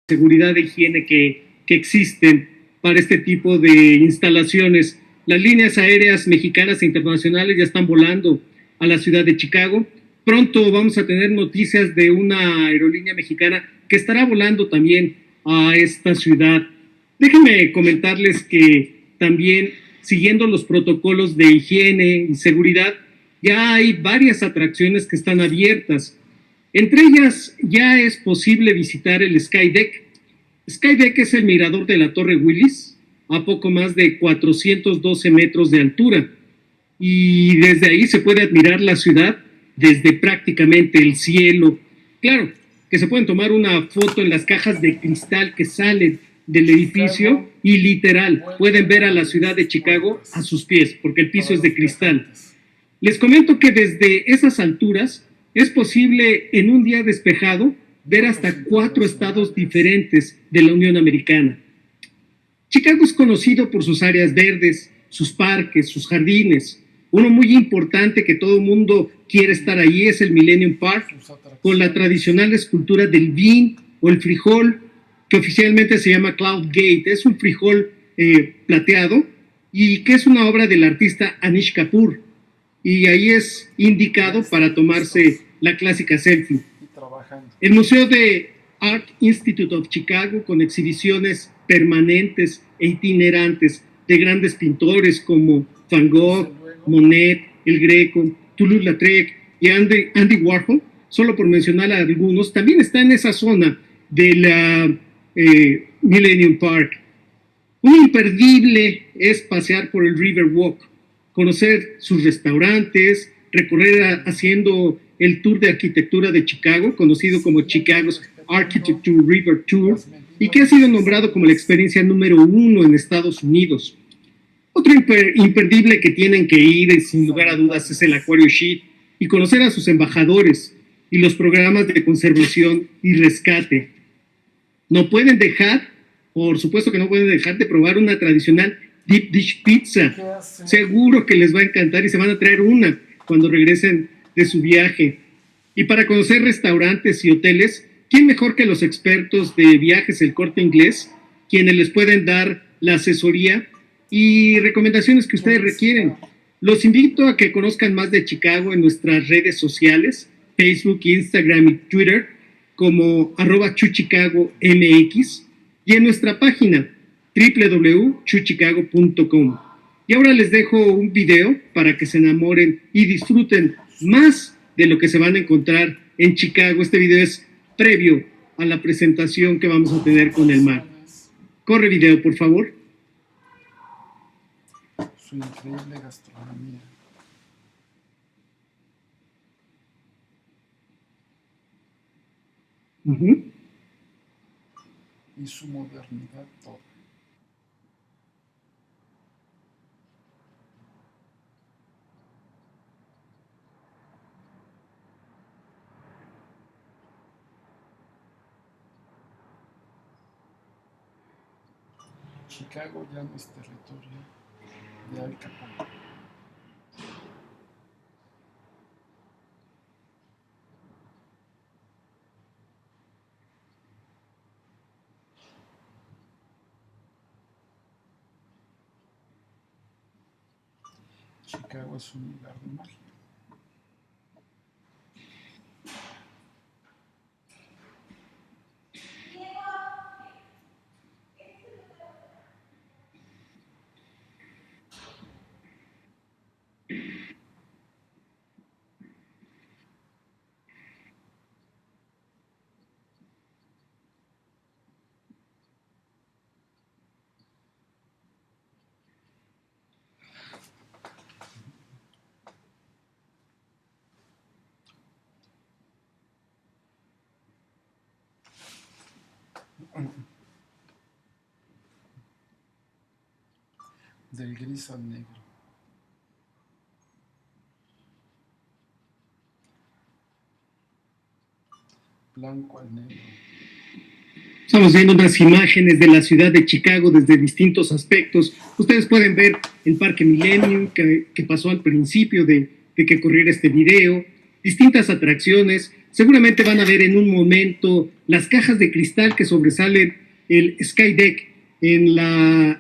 seguridad e higiene que existen para este tipo de instalaciones. Las líneas aéreas mexicanas e internacionales ya están volando a la ciudad de Chicago. Pronto vamos a tener noticias de una aerolínea mexicana que estará volando también a esta ciudad. Déjenme comentarles que también, siguiendo los protocolos de higiene y seguridad, ya hay varias atracciones que están abiertas. Entre ellas ya es posible visitar el Skydeck. Skydeck es el mirador de la Torre Willis, a poco más de 412 metros de altura. Y desde ahí se puede admirar la ciudad desde prácticamente el cielo. Claro, que se pueden tomar una foto en las cajas de cristal que salen del edificio y literal pueden ver a la ciudad de Chicago a sus pies, porque el piso es de cristal. Les comento que desde esas alturas es posible en un día despejado ver hasta 4 estados diferentes de la Unión Americana. Chicago es conocido por sus áreas verdes, sus parques, sus jardines. Uno muy importante que todo el mundo quiere estar ahí es el Millennium Park, con la tradicional escultura del bean o el frijol, que oficialmente se llama Cloud Gate. Es un frijol plateado y que es una obra del artista Anish Kapoor. Y ahí es indicado para tomarse la clásica selfie. El Museo de Art Institute of Chicago, con exhibiciones permanentes e itinerantes de grandes pintores como Van Gogh, Monet, El Greco, Toulouse-Lautrec y Andy Warhol, solo por mencionar a algunos, también está en esa zona de la Millennium Park. Un imperdible es pasear por el Riverwalk, conocer sus restaurantes, recorrer haciendo el tour de arquitectura de Chicago, conocido como Chicago's Architecture River Tour, y que ha sido nombrado como la experiencia número 1 en Estados Unidos. Otro imperdible que tienen que ir, sin lugar a dudas, es el Acuario Sheet y conocer a sus embajadores y los programas de conservación y rescate. No pueden dejar, por supuesto que no pueden dejar de probar una tradicional Deep Dish Pizza. Seguro que les va a encantar y se van a traer una cuando regresen de su viaje. Y para conocer restaurantes y hoteles, ¿quién mejor que los expertos de viajes El Corte Inglés, quienes les pueden dar la asesoría y recomendaciones que ustedes requieren? Los invito a que conozcan más de Chicago en nuestras redes sociales, Facebook, Instagram y Twitter, como @chuchicagomx, y en nuestra página www.chuchicago.com. Y ahora les dejo un video para que se enamoren y disfruten más de lo que se van a encontrar en Chicago. Este video es previo a la presentación que vamos a tener con el mar. Corre video, por favor. Su increíble gastronomía. Y su modernidad toda. Chicago ya no es territorio de Al Capone. Chicago es un lugar de magia. Del gris al negro. Blanco al negro. Estamos viendo unas imágenes de la ciudad de Chicago desde distintos aspectos. Ustedes pueden ver el Parque Millennium que pasó al principio de que corriera este video, distintas atracciones. Seguramente van a ver en un momento las cajas de cristal que sobresalen el Sky Deck en la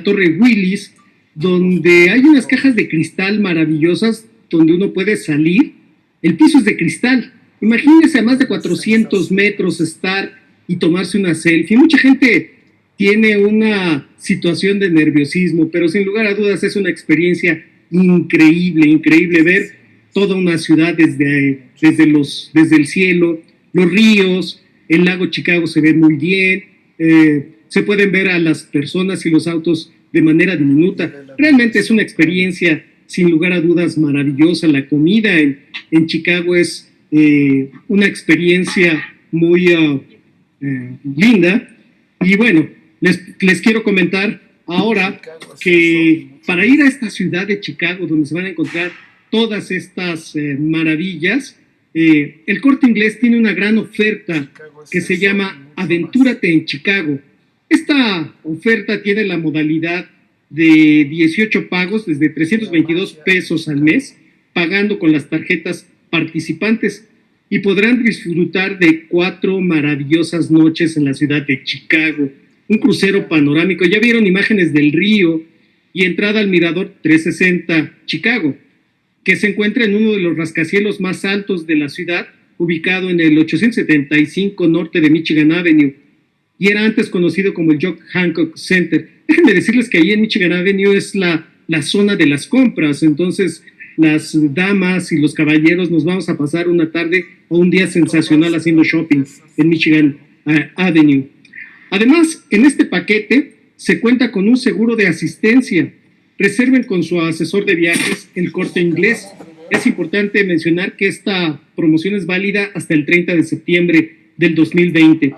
Torre Willis, donde hay unas cajas de cristal maravillosas donde uno puede salir. El piso es de cristal. Imagínense a más de 400 metros estar y tomarse una selfie. Mucha gente tiene una situación de nerviosismo, pero sin lugar a dudas es una experiencia increíble ver toda una ciudad desde el cielo, los ríos, el lago Chicago se ve muy bien, se pueden ver a las personas y los autos de manera diminuta. Realmente es una experiencia sin lugar a dudas maravillosa. La comida en Chicago es una experiencia muy linda. Y bueno, les quiero comentar ahora que para ir a esta ciudad de Chicago, donde se van a encontrar todas estas maravillas, el Corte Inglés tiene una gran oferta que se llama Aventúrate en Chicago. Esta oferta tiene la modalidad de 18 pagos desde 322 pesos al mes, pagando con las tarjetas participantes, y podrán disfrutar de 4 maravillosas noches en la ciudad de Chicago, un crucero panorámico. Ya vieron imágenes del río y entrada al mirador 360 Chicago, que se encuentra en uno de los rascacielos más altos de la ciudad, ubicado en el 875 norte de Michigan Avenue, y era antes conocido como el John Hancock Center. Déjenme decirles que ahí en Michigan Avenue es la zona de las compras, entonces las damas y los caballeros nos vamos a pasar una tarde o un día sensacional haciendo shopping en Michigan Avenue. Además, en este paquete se cuenta con un seguro de asistencia. Reserven con su asesor de viajes, el Corte Inglés. Es importante mencionar que esta promoción es válida hasta el 30 de septiembre del 2020.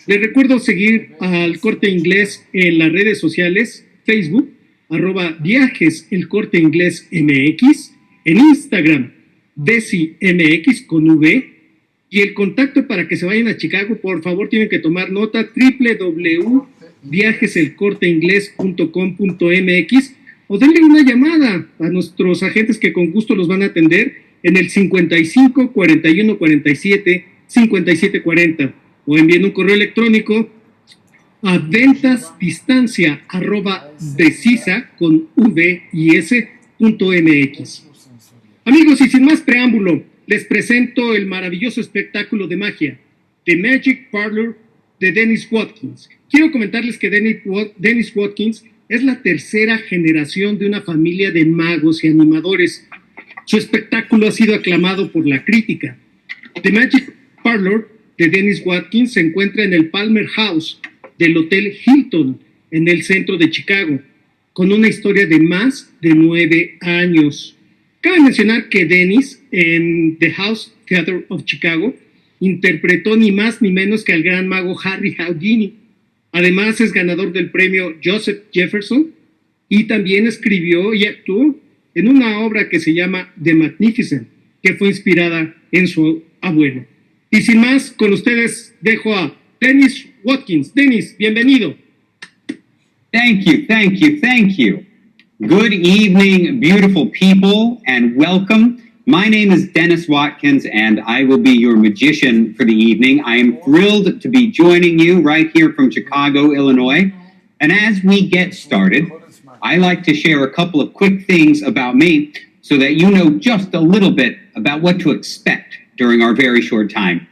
Les recuerdo seguir al Corte Inglés en las redes sociales, Facebook, @viajes el Corte Inglés MX, en Instagram, DeciMX con V, y el contacto para que se vayan a Chicago, por favor tienen que tomar nota, www.viajeselcorteinglés.com.mx, o denle una llamada a nuestros agentes que con gusto los van a atender en el 55 41 47 57 40, o envíen un correo electrónico a ventasdistancia@decisa.mx. Amigos, y sin más preámbulo, les presento el maravilloso espectáculo de magia, The Magic Parlor de Dennis Watkins. Quiero comentarles que Dennis Watkins es la tercera generación de una familia de magos y animadores. Su espectáculo ha sido aclamado por la crítica. The Magic Parlor de Dennis Watkins se encuentra en el Palmer House del Hotel Hilton en el centro de Chicago, con una historia de más de 9 años. Cabe mencionar que Dennis, en The House Theater of Chicago, interpretó ni más ni menos que al gran mago Harry Houdini. Además, es ganador del premio Joseph Jefferson y también escribió y actuó en una obra que se llama The Magnificent, que fue inspirada en su abuelo. Y sin más, con ustedes dejo a Dennis Watkins. Dennis, bienvenido. Thank you. Good evening, beautiful people, and welcome. My name is Dennis Watkins, and I will be your magician for the evening. I am thrilled to be joining you right here from Chicago, Illinois. And as we get started, I like to share a couple of quick things about me so that you know just a little bit about what to expect during our very short time.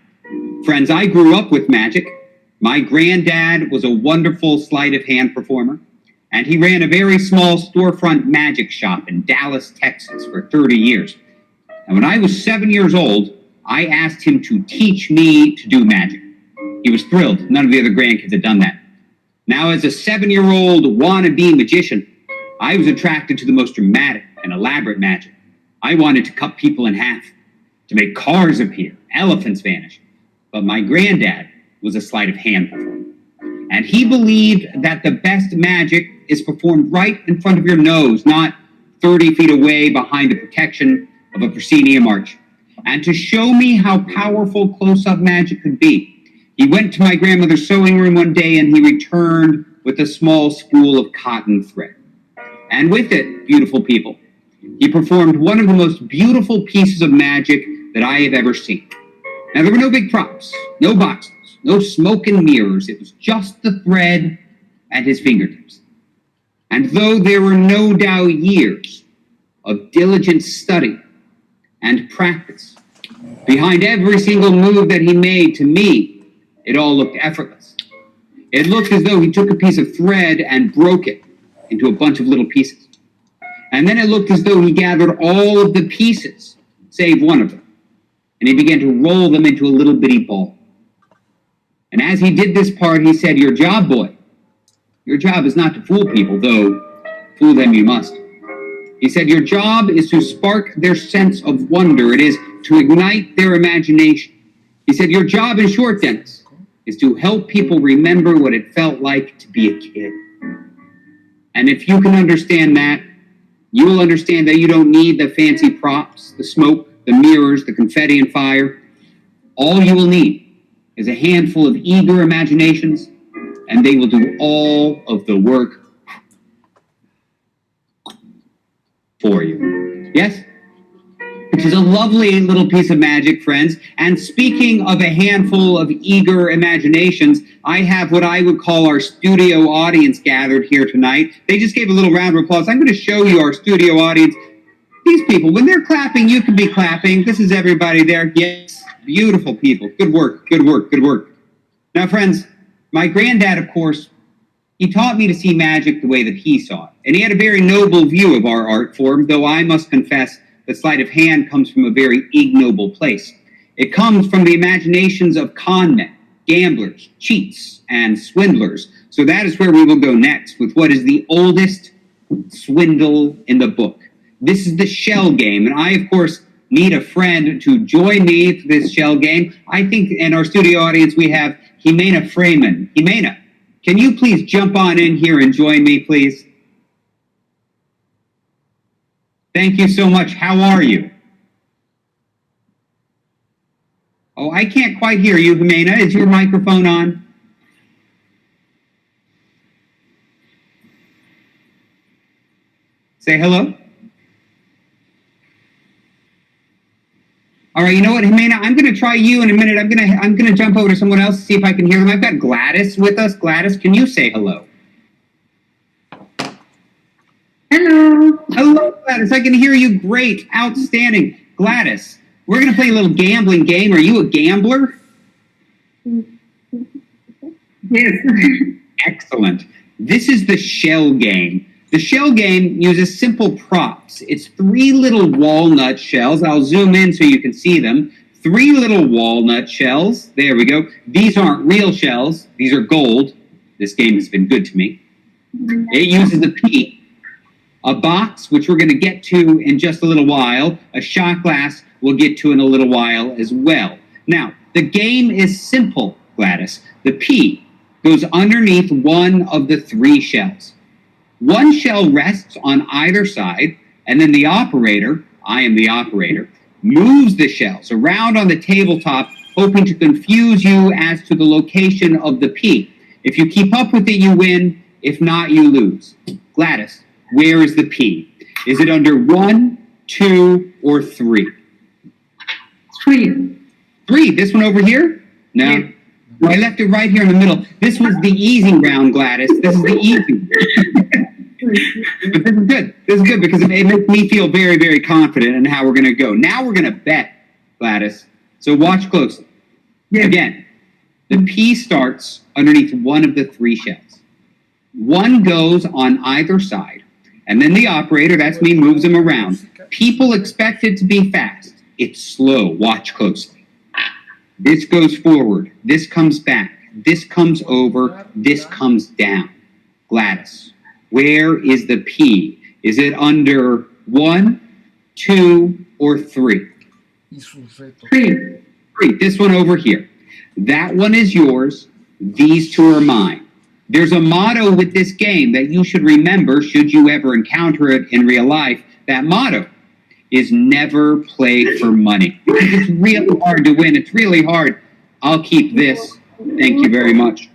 Friends, I grew up with magic. My granddad was a wonderful sleight of hand performer, and he ran a very small storefront magic shop in Dallas, Texas for 30 years. And when I was 7 years old, I asked him to teach me to do magic. He was thrilled. None of the other grandkids had done that. Now, as a 7-year-old wannabe magician, I was attracted to the most dramatic and elaborate magic. I wanted to cut people in half, to make cars appear, elephants vanish. But my granddad was a sleight of hand performer. And he believed that the best magic is performed right in front of your nose, not 30 feet away behind the protection of a proscenium arch. And to show me how powerful close-up magic could be, he went to my grandmother's sewing room one day and he returned with a small spool of cotton thread. And with it, beautiful people, he performed one of the most beautiful pieces of magic that I have ever seen. Now, there were no big props, no boxes, no smoke and mirrors. It was just the thread at his fingertips. And though there were no doubt years of diligent study and practice behind every single move that he made, to me, it all looked effortless. It looked as though he took a piece of thread and broke it into a bunch of little pieces. And then it looked as though he gathered all of the pieces, save one of them, and he began to roll them into a little bitty ball. And as he did this part, he said, "Your job, boy, your job is not to fool people, though fool them you must." He said, "Your job is to spark their sense of wonder. It is to ignite their imagination." He said, "Your job, in short, Dennis, is to help people remember what it felt like to be a kid." And if you can understand that, you will understand that you don't need the fancy props, the smoke, the mirrors, the confetti and fire. All you will need is a handful of eager imaginations, and they will do all of the work for you. Yes? Which is a lovely little piece of magic, friends. And speaking of a handful of eager imaginations, I have what I would call our studio audience gathered here tonight. They just gave a little round of applause. I'm going to show you our studio audience. These people, when they're clapping, you can be clapping. This is everybody there. Yes, beautiful people. Good work, good work, good work. Now, friends, my granddad, of course, he taught me to see magic the way that he saw it. And he had a very noble view of our art form, though I must confess that sleight of hand comes from a very ignoble place. It comes from the imaginations of con men, gamblers, cheats, and swindlers. So that is where we will go next with what is the oldest swindle in the book. This is the shell game, and I, of course, need a friend to join me for this shell game. I think in our studio audience we have Jimena Freeman. Jimena, can you please jump on in here and join me, please? Thank you so much. How are you? Oh, I can't quite hear you, Jimena. Is your microphone on? Say hello. All right, you know what, Jimena? I'm going to try you in a minute. I'm going to jump over to someone else to see if I can hear them. I've got Gladys with us. Gladys, can you say hello? Hello. Hello, Gladys. I can hear you. Great. Outstanding. Gladys, we're going to play a little gambling game. Are you a gambler? Yes. Excellent. This is the shell game. The shell game uses simple props. It's 3 little walnut shells. I'll zoom in so you can see them. 3 little walnut shells. There we go. These aren't real shells. These are gold. This game has been good to me. It uses a pea, a box, which we're going to get to in just a little while. A shot glass we'll get to in a little while as well. Now, the game is simple, Gladys. The pea goes underneath one of the 3 shells. One shell rests on either side, and then the operator, I am the operator, moves the shells around on the tabletop, hoping to confuse you as to the location of the pea. If you keep up with it, you win. If not, you lose. Gladys, where is the pea? Is it under 1, 2, or 3? 3. 3, this one over here? No. Yeah. I left it right here in the middle. This was the easy round, Gladys. This is the easy. But this is good. This is good because it makes me feel very, very confident in how we're going to go. Now we're going to bet, Gladys. So watch closely. Yeah. Again, the pea starts underneath one of the 3 shells. One goes on either side, and then the operator, that's me, moves them around. People expect it to be fast. It's slow. Watch closely. This goes forward. This comes back. This comes over. This comes down. Gladys, where is the P? Is it under 1, 2, or 3? 3. 3. This one over here. That one is yours. These 2 are mine. There's a motto with this game that you should remember should you ever encounter it in real life. That motto is never play for money. Because it's really hard to win. It's really hard. I'll keep this. Thank you very much.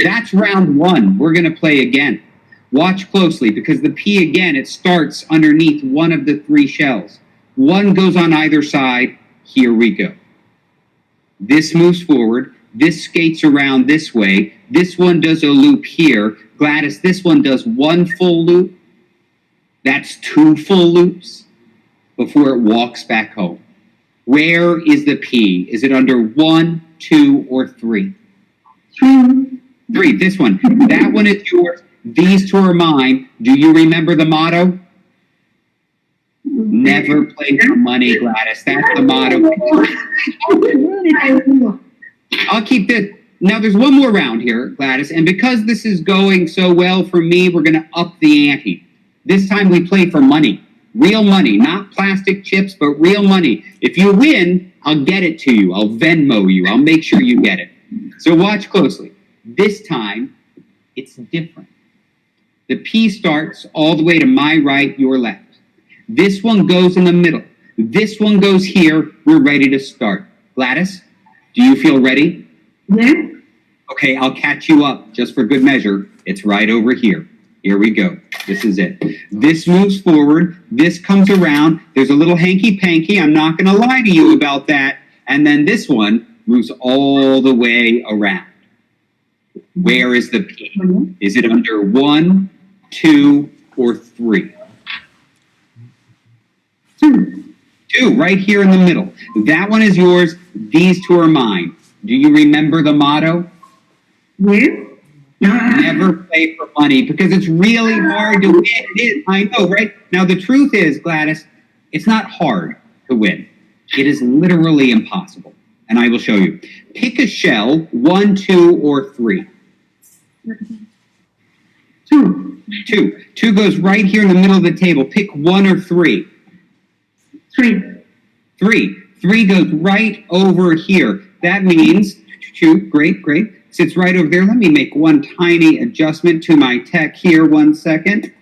That's round 1. We're going to play again. Watch closely because the P again, it starts underneath one of the 3 shells. One goes on either side. Here we go. This moves forward. This skates around this way. This one does a loop here. Gladys, this one does one full loop. That's 2 full loops before it walks back home. Where is the P? Is it under 1, 2, or 3? 3, this one. That one is yours. These 2 are mine. Do you remember the motto? Never play for money, Gladys. That's the motto. I'll keep this. Now, there's one more round here, Gladys, and because this is going so well for me, we're going to up the ante. This time we play for money. Real money, not plastic chips, but real money. If you win, I'll get it to you. I'll Venmo you. I'll make sure you get it. So watch closely. This time, it's different. The P starts all the way to my right, your left. This one goes in the middle. This one goes here. We're ready to start. Gladys, do you feel ready? Yeah. Okay, I'll catch you up just for good measure. It's right over here. Here we go. This is it. This moves forward. This comes around. There's a little hanky-panky. I'm not going to lie to you about that. And then this one moves all the way around. Where is the P? Is it under 1, 2, or 3? 2, right here in the middle. That one is yours. These 2 are mine. Do you remember the motto? Yeah. Never play for money because it's really hard to win. It is, I know, right? Now, the truth is, Gladys, it's not hard to win. It is literally impossible. And I will show you. Pick a shell, 1, 2, or 3. 2. 2. 2 goes right here in the middle of the table. Pick 1 or 3. 3. 3. 3 goes right over here. That means 2. Great, great. Sits right over there. Let me make one tiny adjustment to my tech here. 1 second.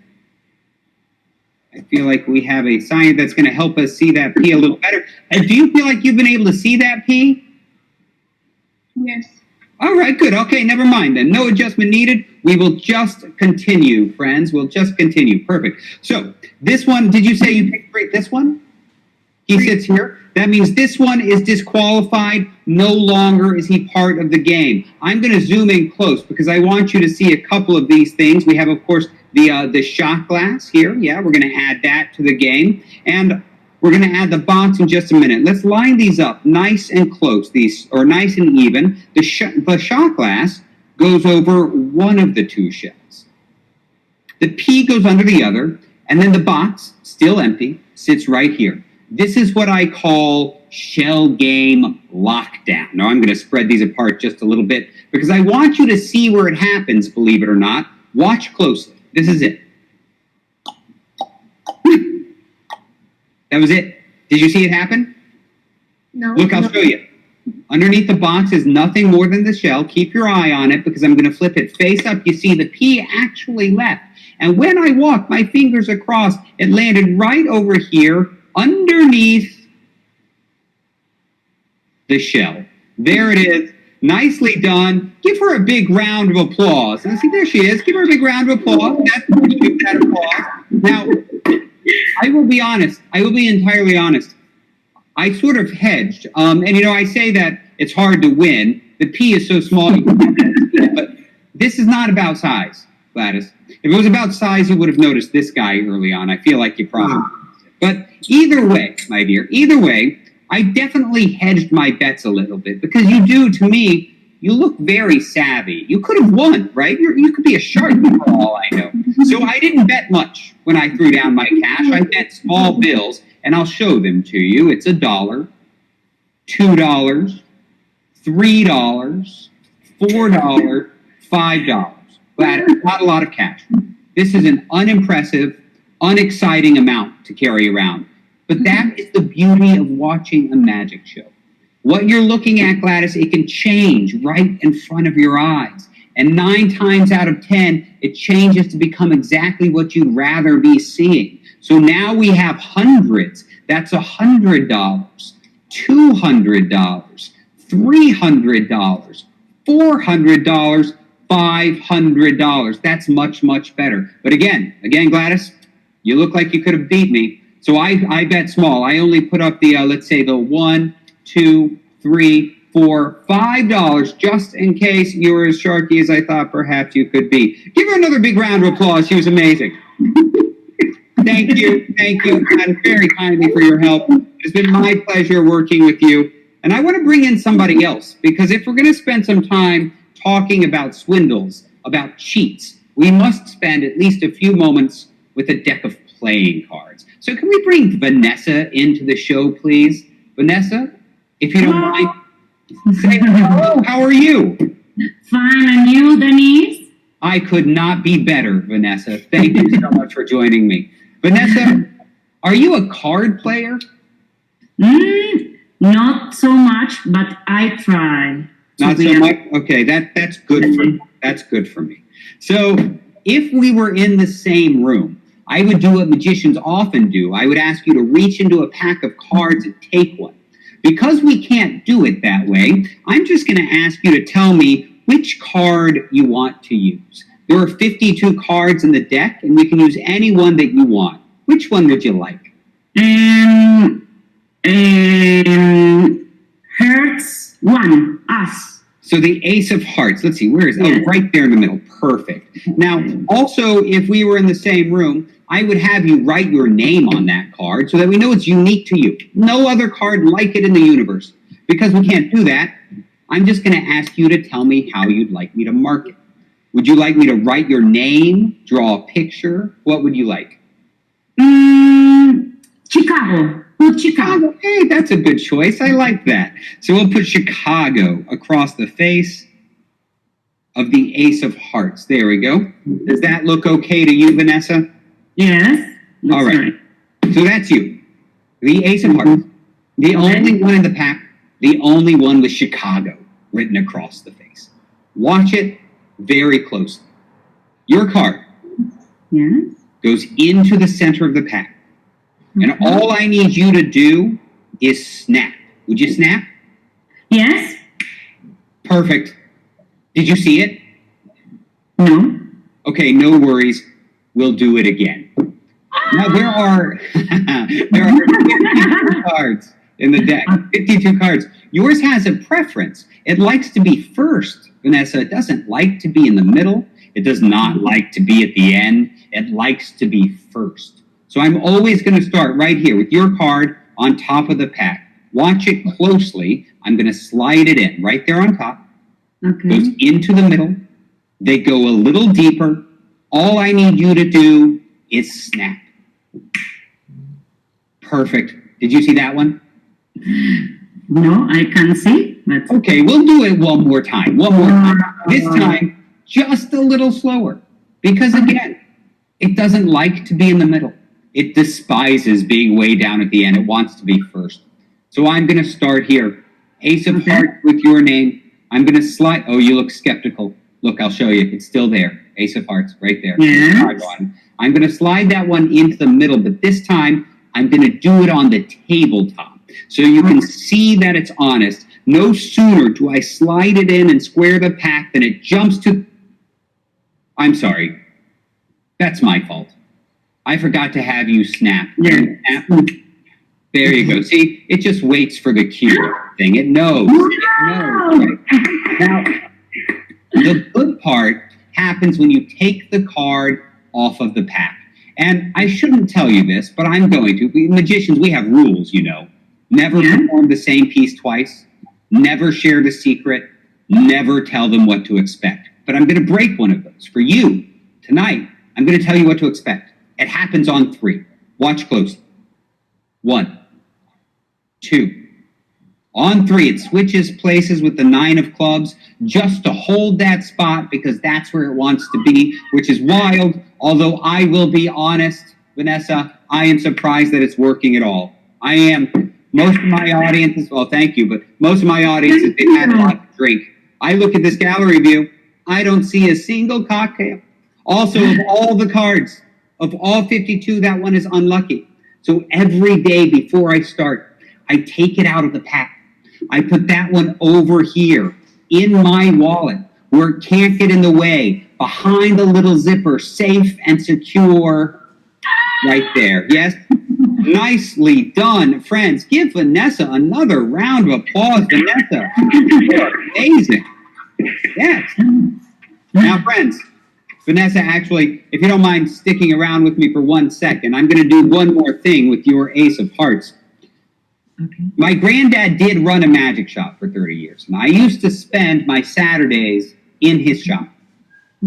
I feel like we have a sign that's going to help us see that P a little better. And do you feel like you've been able to see that P? Yes. All right, good. Okay, never mind then. No adjustment needed. We will just continue, friends. We'll just continue. Perfect. So this one, did you say you picked this one? He sits here. That means this one is disqualified. No longer is he part of the game. I'm going to zoom in close because I want you to see a couple of these things. We have, of course, the shot glass here. Yeah, we're going to add that to the game. And we're going to add the box in just a minute. Let's line these up nice and close, or nice and even. The shot glass goes over one of the 2 shells. The P goes under the other, and then the box, still empty, sits right here. This is what I call shell game lockdown. Now, I'm going to spread these apart just a little bit because I want you to see where it happens, believe it or not. Watch closely. This is it. That was it. Did you see it happen? No. Look, I'll show you. Underneath the box is nothing more than the shell. Keep your eye on it because I'm going to flip it face up. You see the P actually left. And when I walked my fingers across, it landed right over here underneath the shell. There it is. Nicely done. Give her a big round of applause. And see, there she is. Give her a big round of applause. Give that applause. Now, I will be honest. I will be entirely honest. I sort of hedged. And, you know, I say that it's hard to win. The P is so small. But this is not about size, Gladys. If it was about size, you would have noticed this guy early on. I feel like you probably. But either way, my dear, either way, I definitely hedged my bets a little bit because you do, to me, you look very savvy. You could have won, right? You could be a shark for all I know. So I didn't bet much when I threw down my cash. I bet small bills, and I'll show them to you. It's $1, $2, $3, $4, $5. Glad not a lot of cash. This is an unimpressive, unexciting amount to carry around. But that is the beauty of watching a magic show. What you're looking at, Gladys, it can change right in front of your eyes. And 9 times out of 10, it changes to become exactly what you'd rather be seeing. So now we have hundreds. That's $100, $200, $300, $400, $500. That's much, much better. But again, Gladys, you look like you could have beat me. So I bet small. I only put up the, let's say the $1, $2, $3, $4, $5, just in case you were as sharky as I thought perhaps you could be. Give her another big round of applause. She was amazing. Thank you, and very kindly for your help. It's been my pleasure working with you. And I want to bring in somebody else, because if we're going to spend some time talking about swindles, about cheats, we must spend at least a few moments with a deck of playing cards. So can we bring Vanessa into the show, please? Vanessa, if you don't mind, say hello. How are you? Fine, and you, Denise? I could not be better, Vanessa. Thank you so much for joining me. Vanessa, are you a card player? Not so much, but I try. Not so much? Okay, that's good for me. So if we were in the same room, I would do what magicians often do. I would ask you to reach into a pack of cards and take one. Because we can't do it that way, I'm just going to ask you to tell me which card you want to use. There are 52 cards in the deck, and we can use any one that you want. Which one would you like? Hearts 1, us. So the Ace of Hearts. Let's see, where is it? Oh, right there in the middle. Perfect. Now, also, if we were in the same room, I would have you write your name on that card so that we know it's unique to you. No other card like it in the universe. Because we can't do that, I'm just going to ask you to tell me how you'd like me to mark it. Would you like me to write your name, draw a picture? What would you like? Chicago. Put Chicago. Hey, that's a good choice. I like that. So we'll put Chicago across the face of the Ace of Hearts. There we go. Does that look okay to you, Vanessa? Yes. All right. So that's you. The Ace of Hearts. The only one in the pack. The only one with Chicago written across the face. Watch it very closely. Your card goes into the center of the pack. And all I need you to do is snap. Would you snap? Yes. Perfect. Did you see it? No. Okay, no worries. We'll do it again. Now there are 52 cards in the deck. 52 cards. Yours has a preference. It likes to be first, Vanessa. It doesn't like to be in the middle. It does not like to be at the end. It likes to be first. So I'm always going to start right here with your card on top of the pack. Watch it closely. I'm going to slide it in right there on top. Okay. Goes into the middle. They go a little deeper. All I need you to do is snap. Perfect. Did you see that one? No, I can't see. But Okay, we'll do it one more time. This time, just a little slower. Because again, it doesn't like to be in the middle. It despises being way down at the end. It wants to be first. So I'm going to start here. Ace of Hearts with your name. I'm going to slide. Oh, you look skeptical. Look, I'll show you. It's still there. Ace of Hearts right there. Yes. I'm going to slide that one into the middle, but this time I'm going to do it on the tabletop so you can see that it's honest. No sooner do I slide it in and square the pack than it jumps to... I'm sorry. That's my fault. I forgot to have you snap. Yeah. Snap. There you go. See, it just waits for the cue thing. It knows. Right? Now, the good part happens when you take the card off of the pack. And I shouldn't tell you this, but I'm going to. We magicians, we have rules, you know. Never perform the same piece twice. Never share the secret. Never tell them what to expect. But I'm going to break one of those. For you, tonight, I'm going to tell you what to expect. It happens on 3. Watch closely. 1, 2. On 3, it switches places with the 9 of clubs just to hold that spot because that's where it wants to be, which is wild. Although I will be honest, Vanessa, I am surprised that it's working at all. I am. Most of my audience, well, thank you, but most of my audience, they've had a lot to drink. I look at this gallery view. I don't see a single cocktail. Also, of all the cards, of all 52, that one is unlucky. So every day before I start, I take it out of the pack. I put that one over here in my wallet where it can't get in the way, behind the little zipper, safe and secure, right there. Yes? Nicely done, friends. Give Vanessa another round of applause, Vanessa. You're amazing. Yes. Now, friends, Vanessa, actually, if you don't mind sticking around with me for 1 second, I'm going to do one more thing with your Ace of Hearts. Okay. My granddad did run a magic shop for 30 years, and I used to spend my Saturdays in his shop.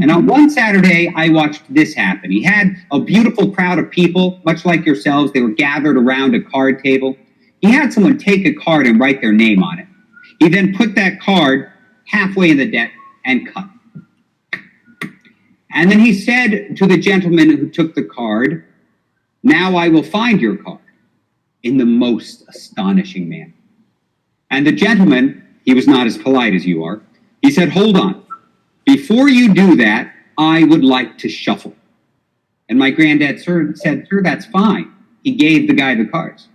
And on one Saturday, I watched this happen. He had a beautiful crowd of people, much like yourselves. They were gathered around a card table. He had someone take a card and write their name on it. He then put that card halfway in the deck and cut. And then he said to the gentleman who took the card, "Now I will find your card," in the most astonishing manner. And the gentleman, he was not as polite as you are, he said, "Hold on. Before you do that, I would like to shuffle." And my granddad said, "Sir, that's fine." He gave the guy the cards.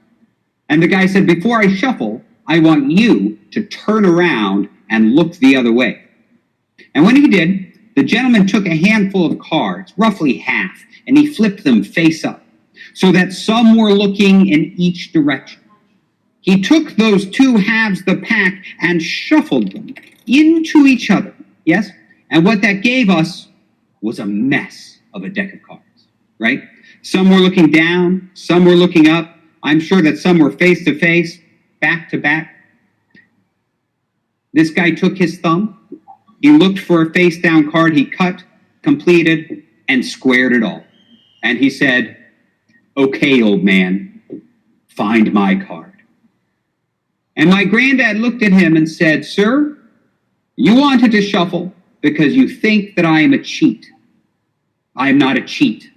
And the guy said, "Before I shuffle, I want you to turn around and look the other way." And when he did, the gentleman took a handful of cards, roughly half, and he flipped them face up, so that some were looking in each direction. He took those two halves of the pack and shuffled them into each other. Yes? And what that gave us was a mess of a deck of cards, right? Some were looking down, some were looking up. I'm sure that some were face to face, back to back. This guy took his thumb, he looked for a face down card, he cut, completed, and squared it all. And he said, "Okay, old man, find my card." And my granddad looked at him and said, "Sir, you wanted to shuffle because you think that I am a cheat. I am not a cheat.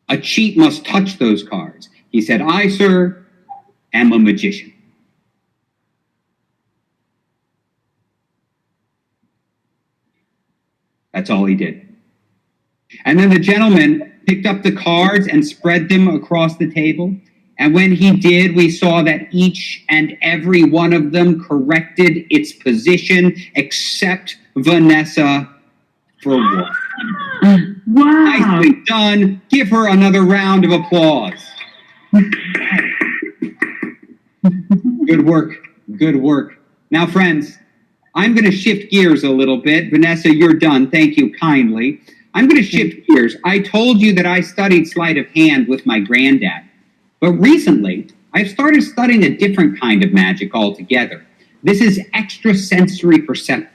A cheat must touch those cards." He said, "I, sir, am a magician." That's all he did. And then the gentleman picked up the cards and spread them across the table. And when he did, we saw that each and every one of them corrected its position except Vanessa for one. Wow. Nicely done. Give her another round of applause. Good work. Good work. Now, friends, I'm going to shift gears a little bit. Vanessa, you're done. Thank you kindly. I'm going to shift gears. I told you that I studied sleight of hand with my granddad. But recently, I've started studying a different kind of magic altogether. This is extrasensory perception.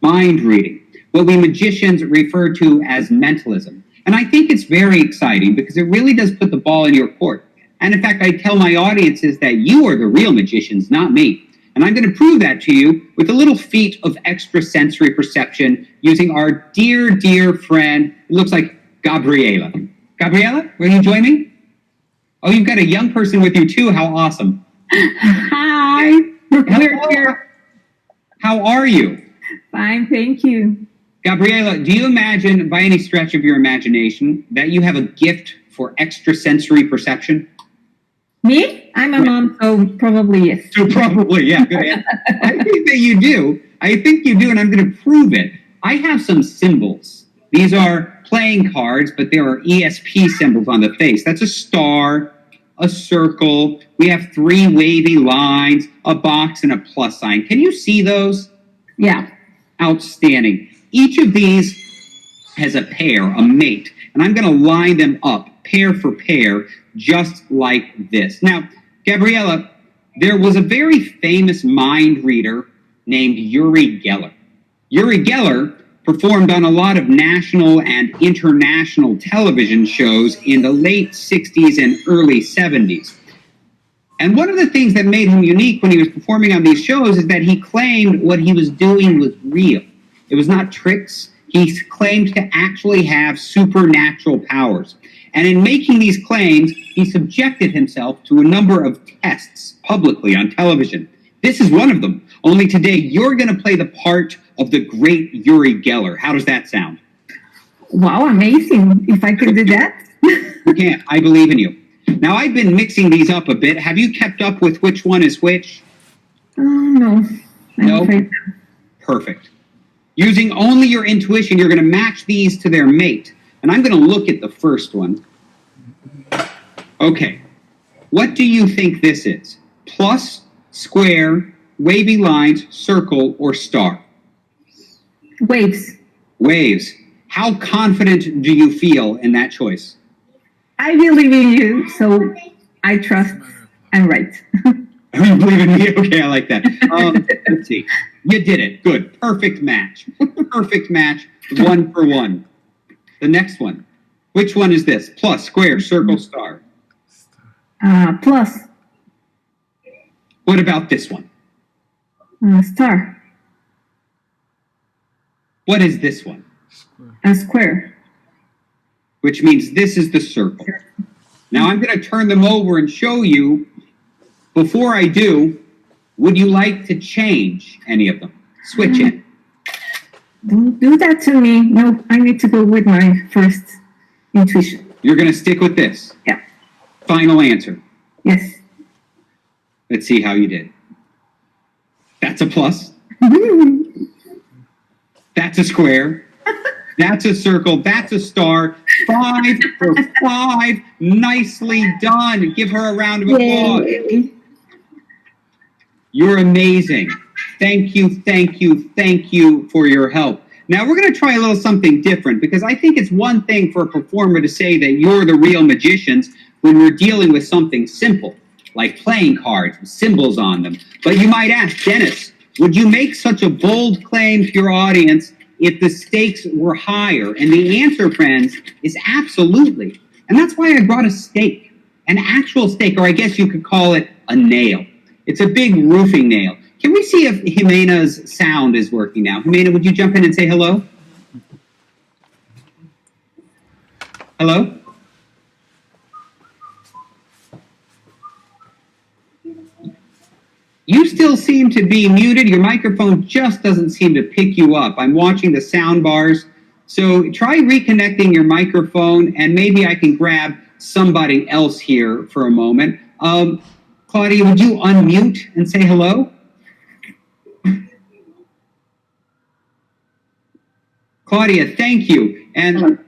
Mind reading, what we magicians refer to as mentalism. And I think it's very exciting because it really does put the ball in your court. And in fact, I tell my audiences that you are the real magicians, not me. And I'm going to prove that to you with a little feat of extrasensory perception using our dear, dear friend, it looks like Gabriela. Gabriela, will you join me? Oh, you've got a young person with you too. How awesome. Hi. We're here. How are you? Fine, thank you. Gabriela, do you imagine, by any stretch of your imagination, that you have a gift for extrasensory perception? Me? I'm a mom, so probably yes. So probably, yeah, good answer. I think that you do. I think you do, and I'm going to prove it. I have some symbols. These are playing cards, but there are ESP symbols on the face. That's a star, a circle. We have 3 wavy lines, a box, and a plus sign. Can you see those? Yeah. Outstanding. Each of these has a pair, a mate, and I'm going to line them up pair for pair, just like this. Now, Gabriela, there was a very famous mind reader named Uri Geller. Uri Geller performed on a lot of national and international television shows in the late 60s and early 70s. And one of the things that made him unique when he was performing on these shows is that he claimed what he was doing was real. It was not tricks. He claimed to actually have supernatural powers. And in making these claims, he subjected himself to a number of tests publicly on television. This is one of them. Only today, you're going to play the part of the great Uri Geller. How does that sound? Wow, amazing. If I could do that. You can't. I believe in you. Now, I've been mixing these up a bit. Have you kept up with which one is which? No. No? Perfect. Using only your intuition, you're going to match these to their mate. And I'm going to look at the first one. Okay. What do you think this is? Plus, square, wavy lines, circle, or star? Waves. Waves. How confident do you feel in that choice? I believe in you, so I trust I'm right. You believe in me? Okay, I like that. Let's see. You did it. Good. Perfect match. Perfect match. 1 for 1. The next one. Which one is this? Plus, square, circle, star. Plus, What about this one? star, What is this one? square. Which means this is the circle. Now I'm going to turn them over and show you. Before I do, would you like to change any of them? Switch it. Don't do that to me. No, I need to go with my first intuition. You're going to stick with this. Yeah. Final answer. Yes. Let's see how you did. That's a plus. That's a square. That's a circle. That's a star. 5 for 5. Nicely done. Give her a round of applause. Yay. You're amazing. Thank you, thank you, thank you for your help. Now we're going to try a little something different because I think it's one thing for a performer to say that you're the real magicians when we're dealing with something simple, like playing cards with symbols on them. But you might ask, Dennis, would you make such a bold claim to your audience if the stakes were higher? And the answer, friends, is absolutely. And that's why I brought a stake, an actual stake, or I guess you could call it a nail. It's a big roofing nail. Can we see if Jimena's sound is working now? Jimena, would you jump in and say hello? Hello? You still seem to be muted. Your microphone just doesn't seem to pick you up. I'm watching the sound bars. So try reconnecting your microphone, and maybe I can grab somebody else here for a moment. Claudia, would you unmute and say hello? Claudia, thank you. And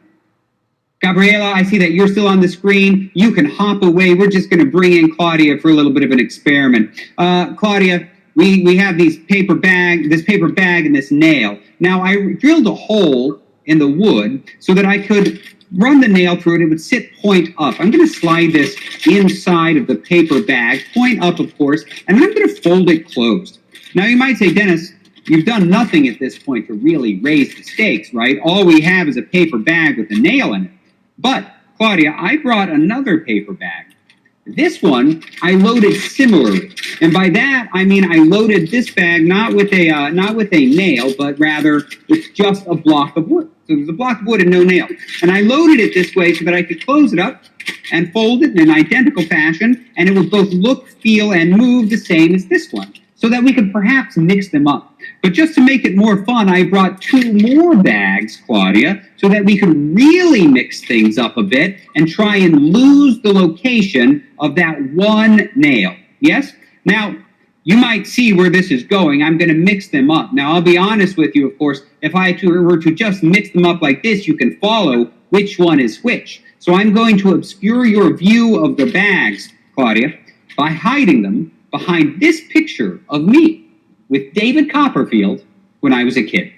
Gabriela, I see that you're still on the screen. You can hop away. We're just going to bring in Claudia for a little bit of an experiment. Claudia, we have this paper bag and this nail. Now, I drilled a hole in the wood so that I could run the nail through it. It would sit point up. I'm going to slide this inside of the paper bag, point up, of course, and then I'm going to fold it closed. Now, you might say, Dennis, you've done nothing at this point to really raise the stakes, right? All we have is a paper bag with a nail in it. But, Claudia, I brought another paper bag. This one I loaded similarly. And by that, I mean I loaded this bag not with a nail, but rather with just a block of wood. So there's a block of wood and no nail. And I loaded it this way so that I could close it up and fold it in an identical fashion, and it would both look, feel, and move the same as this one, so that we could perhaps mix them up. But just to make it more fun, I brought 2 more bags, Claudia, so that we could really mix things up a bit and try and lose the location of that one nail. Yes? Now, you might see where this is going. I'm going to mix them up. Now, I'll be honest with you, of course. If I were to just mix them up like this, you can follow which one is which. So I'm going to obscure your view of the bags, Claudia, by hiding them behind this picture of me with David Copperfield when I was a kid.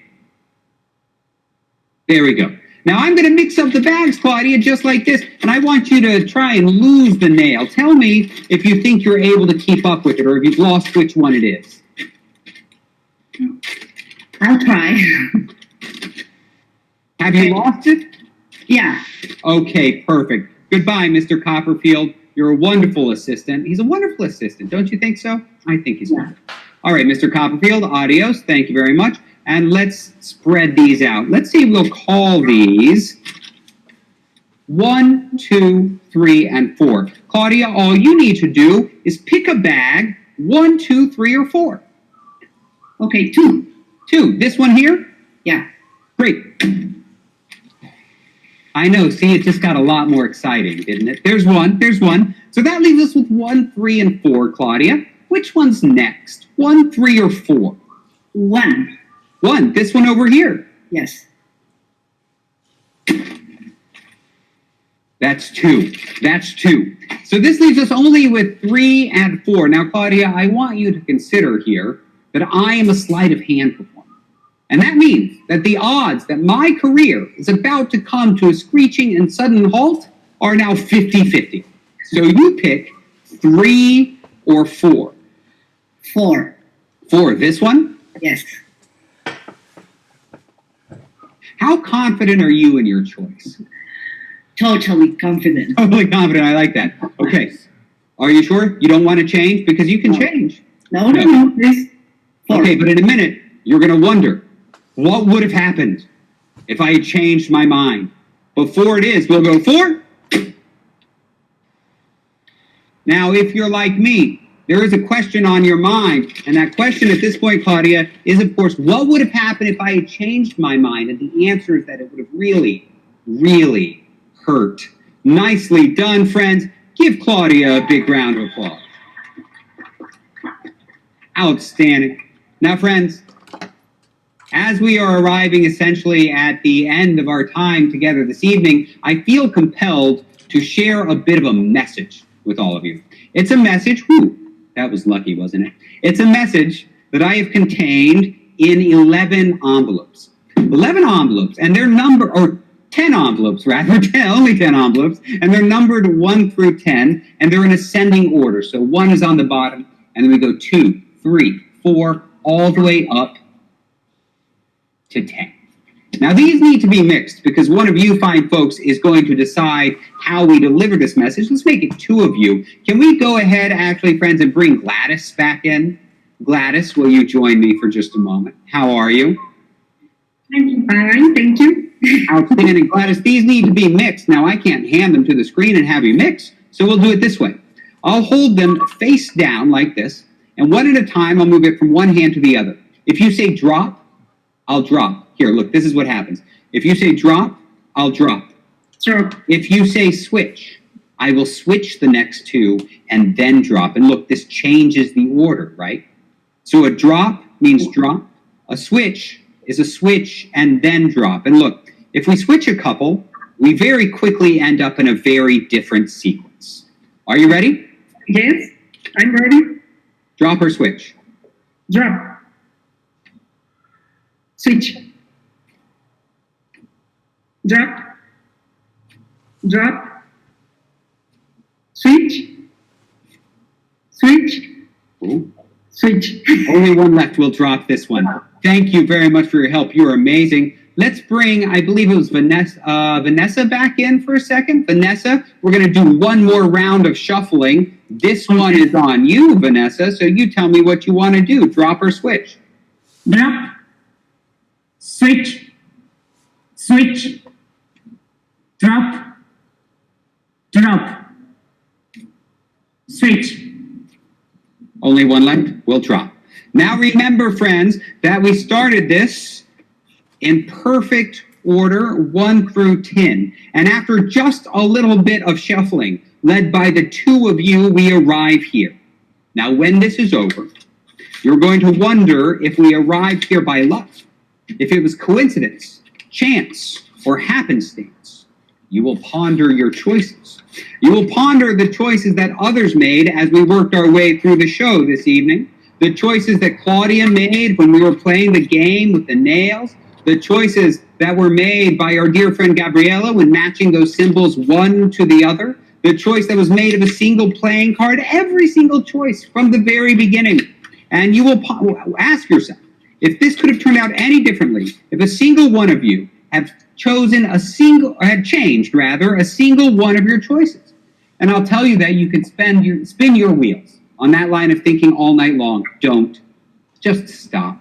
There we go. Now I'm going to mix up the bags, Claudia, just like this, and I want you to try and lose the nail. Tell me if you think you're able to keep up with it, or if you've lost which one it is. I'll try. Have you lost it? Yeah. Okay, perfect. Goodbye, Mr. Copperfield. You're a wonderful assistant. He's a wonderful assistant, don't you think so? I think he's wonderful. All right, Mr. Copperfield, adios. Thank you very much. And let's spread these out. Let's see, we'll call these 1, 2, 3, and 4. Claudia, all you need to do is pick a bag, 1, 2, 3, or 4. Okay, 2. 2. This one here? Yeah. Great. I know, see, it just got a lot more exciting, didn't it? There's one. So that leaves us with 1, 3, and 4, Claudia. Which one's next? 1, 3, or 4? 1. 1. This one over here. Yes. That's 2. That's 2. So this leaves us only with 3 and 4. Now, Claudia, I want you to consider here that I am a sleight of hand performer. And that means that the odds that my career is about to come to a screeching and sudden halt are now 50-50. So you pick 3 or 4. 4. 4, this one? Yes. How confident are you in your choice? Totally confident. Totally confident, I like that. Okay, are you sure you don't want to change? Because you can change. No, please. 4. Okay, but in a minute, you're going to wonder, what would have happened if I had changed my mind? Before it is, we'll go 4. Now, if you're like me, there is a question on your mind, and that question at this point, Claudia, is, of course, what would have happened if I had changed my mind? And the answer is that it would have really, really hurt. Nicely done, friends. Give Claudia a big round of applause. Outstanding. Now, friends, as we are arriving essentially at the end of our time together this evening, I feel compelled to share a bit of a message with all of you. It's a message, that was lucky, wasn't it? It's a message that I have contained in 11 envelopes. 11 envelopes, and they're numbered, or 10 envelopes rather, only 10 envelopes, and they're numbered 1 through 10, and they're in ascending order. So 1 is on the bottom, and then we go 2, 3, 4, all the way up to 10. Now, these need to be mixed because one of you fine folks is going to decide how we deliver this message. Let's make it 2 of you. Can we go ahead, actually, friends, and bring Gladys back in? Gladys, will you join me for just a moment? How are you? I'm fine, thank you. Outstanding. Gladys, these need to be mixed. Now, I can't hand them to the screen and have you mix, so we'll do it this way. I'll hold them face down like this, and one at a time, I'll move it from one hand to the other. If you say drop, I'll drop. Here, look, this is what happens. If you say drop, I'll drop. Drop. If you say switch, I will switch the next 2 and then drop. And look, this changes the order, right? So a drop means drop. A switch is a switch and then drop. And look, if we switch a couple, we very quickly end up in a very different sequence. Are you ready? Yes, I'm ready. Drop or switch? Drop. Switch. Drop. Drop. Switch. Switch. Ooh. Switch. Only one left. We'll drop this one. Thank you very much for your help. You're amazing. Let's bring, I believe it was Vanessa back in for a second. Vanessa, we're going to do one more round of shuffling. This one is on you, Vanessa, so you tell me what you want to do. Drop or switch? Drop. Switch. Switch. Drop. Drop. Switch. Only one left. We'll drop. Now remember, friends, that we started this in perfect order, 1 through 10. And after just a little bit of shuffling, led by the 2 of you, we arrive here. Now, when this is over, you're going to wonder if we arrived here by luck, if it was coincidence, chance, or happenstance. You will ponder your choices. You will ponder the choices that others made as we worked our way through the show this evening, the choices that Claudia made when we were playing the game with the nails, the choices that were made by our dear friend Gabriella when matching those symbols one to the other, the choice that was made of a single playing card, every single choice from the very beginning. And you will ask yourself, if this could have turned out any differently, if a single one of you had chosen a single, or had changed rather, a single one of your choices. And I'll tell you that you can spin your wheels on that line of thinking all night long. Don't. Just stop.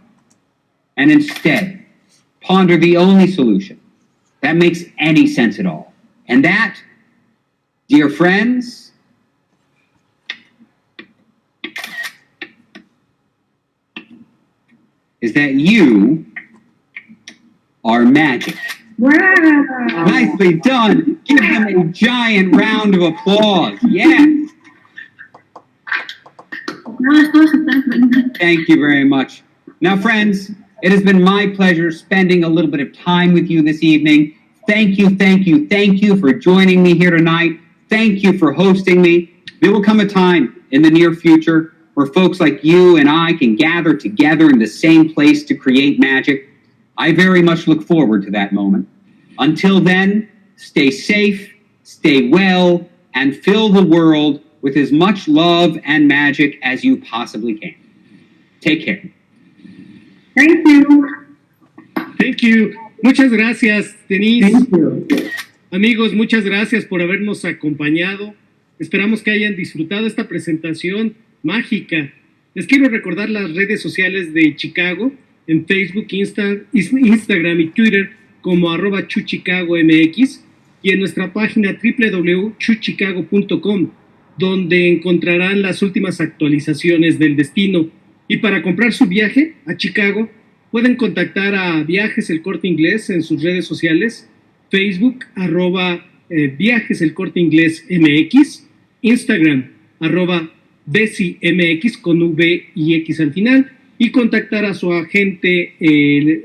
And instead, ponder the only solution that makes any sense at all. And that, dear friends, is that you are magic. Wow. Nicely done. Give them a giant round of applause. Yes. Thank you very much. Now, friends, it has been my pleasure spending a little bit of time with you this evening. Thank you, thank you, thank you for joining me here tonight. Thank you for hosting me. There will come a time in the near future where folks like you and I can gather together in the same place to create magic. I very much look forward to that moment. Until then, stay safe, stay well, and fill the world with as much love and magic as you possibly can. Take care. Thank you. Thank you. Muchas gracias, Denise. Thank you. Amigos, muchas gracias por habernos acompañado. Esperamos que hayan disfrutado esta presentación mágica. Les quiero recordar las redes sociales de Chicago en Facebook, Instagram y Twitter como @chuchicagomx y en nuestra página www.chuchicago.com, donde encontrarán las últimas actualizaciones del destino. Y para comprar su viaje a Chicago, pueden contactar a Viajes El Corte Inglés en sus redes sociales, Facebook, Viajes El Corte Inglés MX, Instagram, BesiMX con V y X al final, y contactar a su agente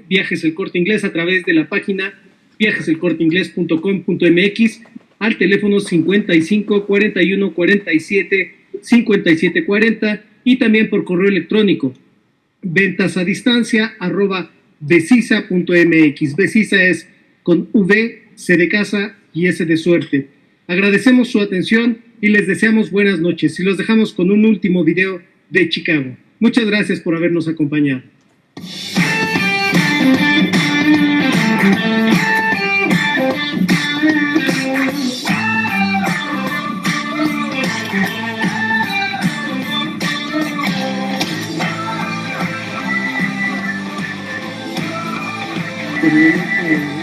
Viajes El Corte Inglés a través de la página viajeselcorteinglés.com.mx al teléfono 55 41 47 57 40 y también por correo electrónico ventasadistancia@becisa.mx. Becisa es con V, C de casa y S de suerte. Agradecemos su atención y les deseamos buenas noches y los dejamos con un último video de Chicago. Muchas gracias por habernos acompañado. Thank you.